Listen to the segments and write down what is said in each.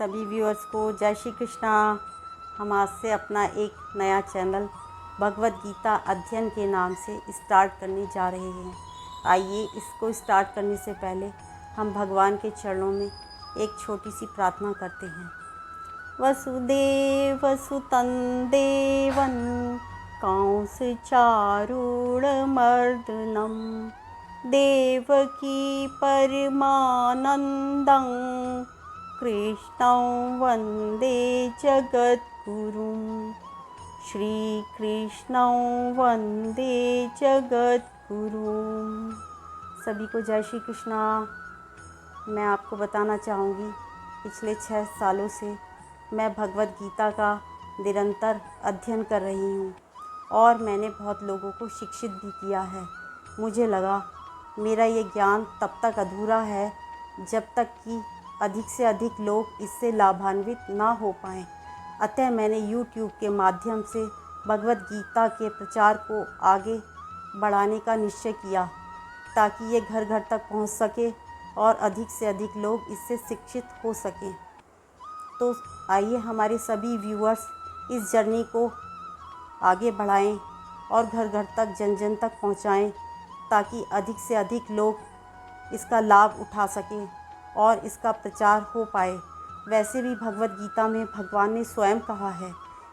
सभी व्यूअर्स को जय श्री कृष्णा। हम आज से अपना एक नया चैनल भगवत गीता अध्ययन के नाम से स्टार्ट करने जा रहे हैं। आइए इसको स्टार्ट करने से पहले हम भगवान के चरणों में एक छोटी सी प्रार्थना करते हैं। वसुदेव सुतं देवं कंसचारूढमर्दनं देवकी परमानन्दं कृष्णं वन्दे जगद्गुरुं। श्रीकृष्णं वन्दे जगद्गुरुं। सभी को जय श्री कृष्णा। मैं आपको बताना चाहूँगी, पिछले 6 सालों से मैं भगवत गीता का निरंतर अध्ययन कर रही हूँ और मैंने बहुत लोगों को शिक्षित भी किया है। मुझे लगा मेरा ये ज्ञान तब तक अधूरा है जब तक कि अधिक से अधिक लोग इससे लाभान्वित ना हो पाएँ। अतः मैंने YouTube के माध्यम से भगवत गीता के प्रचार को आगे बढ़ाने का निश्चय किया ताकि ये घर घर तक पहुंच सके और अधिक से अधिक लोग इससे शिक्षित हो सकें। तो आइए हमारे सभी व्यूअर्स इस जर्नी को आगे बढ़ाएं और घर घर तक जन जन तक पहुंचाएं ताकि अधिक से अधिक लोग इसका लाभ उठा सकें और इसका प्रचार हो पाए। वैसे भी भगवत गीता में भगवान ने स्वयं कहा है,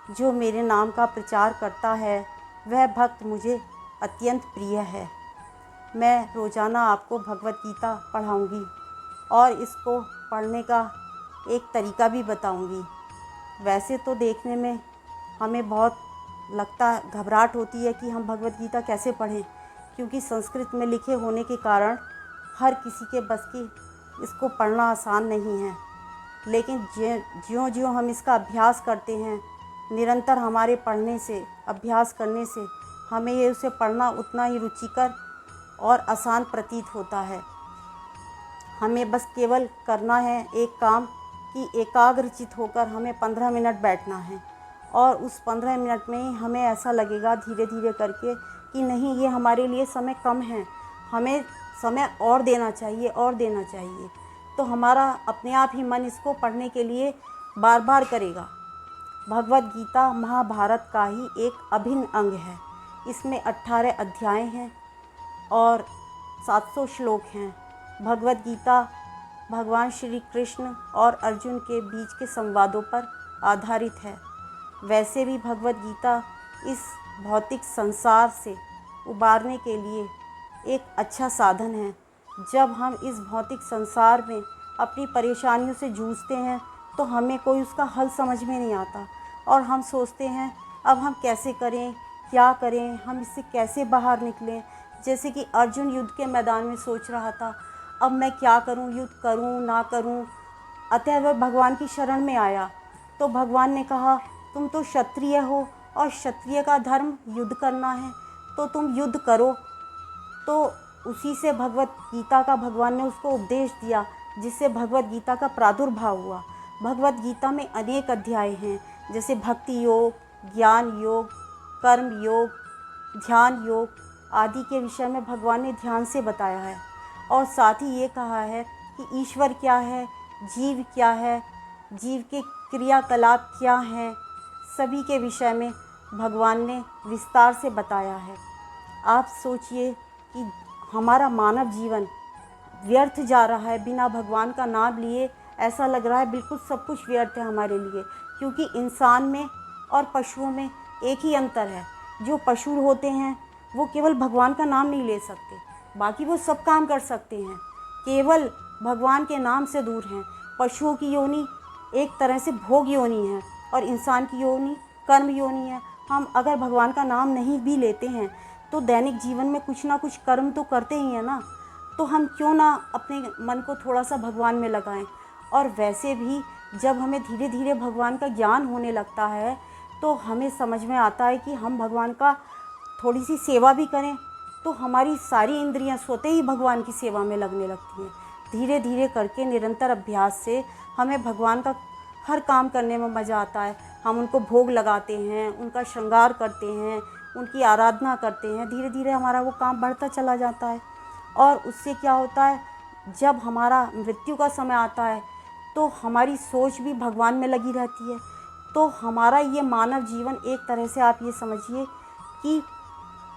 जो मेरे नाम का प्रचार करता है वह भक्त मुझे अत्यंत प्रिय है। मैं रोज़ाना आपको भगवत गीता पढ़ाऊँगी और इसको पढ़ने का एक तरीका भी बताऊँगी। वैसे तो देखने में हमें बहुत घबराहट होती है कि हम भगवत गीता कैसे पढ़ें, क्योंकि संस्कृत में लिखे होने के कारण हर किसी के बस की इसको पढ़ना आसान नहीं है। लेकिन ज्यों-ज्यों हम इसका अभ्यास करते हैं, निरंतर हमारे पढ़ने से, अभ्यास करने से हमें ये उसे पढ़ना उतना ही रुचिकर और आसान प्रतीत होता है। हमें बस केवल करना है एक काम कि एकाग्रचित होकर हमें 15 मिनट बैठना है और उस 15 मिनट में ही हमें ऐसा लगेगा धीरे धीरे करके कि नहीं, ये हमारे लिए समय कम है, हमें समय और देना चाहिए। तो हमारा अपने आप ही मन इसको पढ़ने के लिए बार बार करेगा। भगवत गीता महाभारत का ही एक अभिन्न अंग है। इसमें 18 अध्याय हैं और 700 श्लोक हैं। भगवत गीता भगवान श्री कृष्ण और अर्जुन के बीच के संवादों पर आधारित है। वैसे भी भगवत गीता इस भौतिक संसार से उबारने के लिए एक अच्छा साधन है। जब हम इस भौतिक संसार में अपनी परेशानियों से जूझते हैं तो हमें कोई उसका हल समझ में नहीं आता और हम सोचते हैं अब हम कैसे करें, क्या करें, हम इससे कैसे बाहर निकलें। जैसे कि अर्जुन युद्ध के मैदान में सोच रहा था, अब मैं क्या करूं, युद्ध करूं ना करूं। अतः वह भगवान की शरण में आया तो भगवान ने कहा, तुम तो क्षत्रिय हो और क्षत्रिय का धर्म युद्ध करना है, तो तुम युद्ध करो। तो उसी से भगवत गीता का भगवान ने उसको उपदेश दिया, जिससे भगवत गीता का प्रादुर्भाव हुआ। भगवत गीता में अनेक अध्याय हैं, जैसे भक्ति योग, ज्ञान योग, कर्म योग, ध्यान योग आदि के विषय में भगवान ने ध्यान से बताया है। और साथ ही ये कहा है कि ईश्वर क्या है, जीव क्या है, जीव के क्रियाकलाप क्या हैं, सभी के विषय में भगवान ने विस्तार से बताया है। आप सोचिए कि हमारा मानव जीवन व्यर्थ जा रहा है बिना भगवान का नाम लिए। ऐसा लग रहा है बिल्कुल सब कुछ व्यर्थ है हमारे लिए, क्योंकि इंसान में और पशुओं में एक ही अंतर है। जो पशु होते हैं वो केवल भगवान का नाम नहीं ले सकते, बाकी वो सब काम कर सकते हैं, केवल भगवान के नाम से दूर हैं। पशुओं की योनि एक तरह से भोग योनि है और इंसान की योनि कर्म योनि है। हम अगर भगवान का नाम नहीं भी लेते हैं तो दैनिक जीवन में कुछ ना कुछ कर्म तो करते ही हैं ना। तो हम क्यों ना अपने मन को थोड़ा सा भगवान में लगाएं। और वैसे भी जब हमें धीरे धीरे भगवान का ज्ञान होने लगता है तो हमें समझ में आता है कि हम भगवान का थोड़ी सी सेवा भी करें तो हमारी सारी इंद्रियां स्वतः ही भगवान की सेवा में लगने लगती हैं। धीरे धीरे करके निरंतर अभ्यास से हमें भगवान का हर काम करने में मज़ा आता है। हम उनको भोग लगाते हैं, उनका श्रृंगार करते हैं, उनकी आराधना करते हैं। धीरे धीरे हमारा वो काम बढ़ता चला जाता है और उससे क्या होता है, जब हमारा मृत्यु का समय आता है तो हमारी सोच भी भगवान में लगी रहती है। तो हमारा ये मानव जीवन एक तरह से आप ये समझिए कि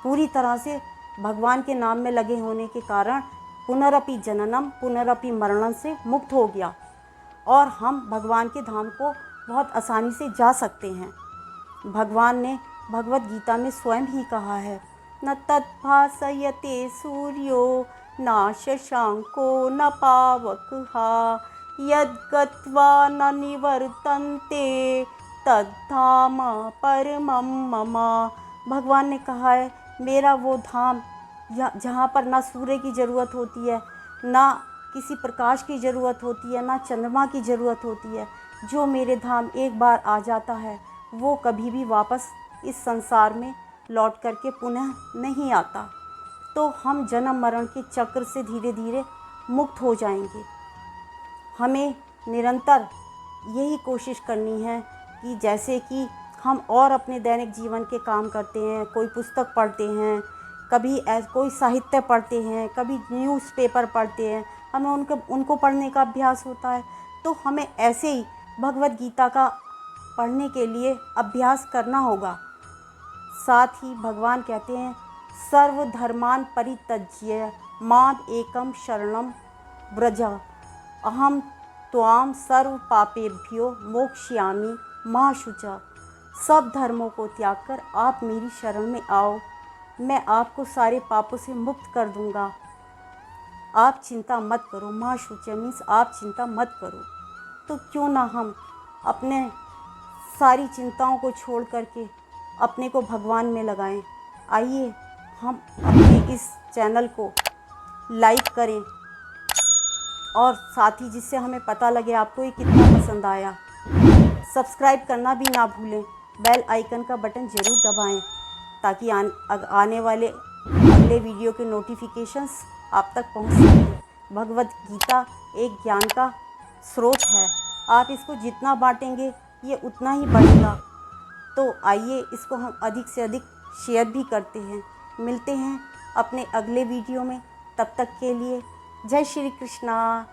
पूरी तरह से भगवान के नाम में लगे होने के कारण पुनरपि जननम पुनरपि मरणम से मुक्त हो गया और हम भगवान के धाम को बहुत आसानी से जा सकते हैं। भगवान ने भगवत गीता में स्वयं ही कहा है, न तद्भासयते सूर्यो न शशांको न पावकः यद्गत्वा न निवर्तन्ते तद्धाम परमं मम। भगवान ने कहा है, मेरा वो धाम जहाँ पर ना सूर्य की ज़रूरत होती है, ना किसी प्रकाश की ज़रूरत होती है, ना चंद्रमा की ज़रूरत होती है, जो मेरे धाम एक बार आ जाता है वो कभी भी वापस इस संसार में लौट करके पुनः नहीं आता। तो हम जन्म मरण के चक्र से धीरे धीरे मुक्त हो जाएंगे। हमें निरंतर यही कोशिश करनी है कि जैसे कि हम और अपने दैनिक जीवन के काम करते हैं, कोई पुस्तक पढ़ते हैं, कभी कोई साहित्य पढ़ते हैं, कभी न्यूज़पेपर पढ़ते हैं, हमें उनको पढ़ने का अभ्यास होता है। तो हमें ऐसे ही भगवत गीता का पढ़ने के लिए अभ्यास करना होगा। साथ ही भगवान कहते हैं, सर्वधर्मान परित्यज्य माम एकम शरणम व्रज अहम त्वाम सर्व पापेभ्यो मोक्ष्यामि मा शुचा। सब धर्मों को त्याग कर आप मेरी शरण में आओ, मैं आपको सारे पापों से मुक्त कर दूंगा। आप चिंता मत करो। माँ शुचा मीन्स आप चिंता मत करो। तो क्यों ना हम अपने सारी चिंताओं को छोड़ करके अपने को भगवान में लगाएं। आइए हम अपने इस चैनल को लाइक करें और साथ ही जिससे हमें पता लगे आपको ये कितना पसंद आया। सब्सक्राइब करना भी ना भूलें, बेल आइकन का बटन ज़रूर दबाएं ताकि आने वाले अगले वीडियो के नोटिफिकेशंस आप तक पहुंच सकें। भगवत गीता एक ज्ञान का स्रोत है, आप इसको जितना बांटेंगे ये उतना ही बढ़ेगा। तो आइए इसको हम अधिक से अधिक शेयर भी करते हैं। मिलते हैं अपने अगले वीडियो में, तब तक के लिए जय श्री कृष्णा।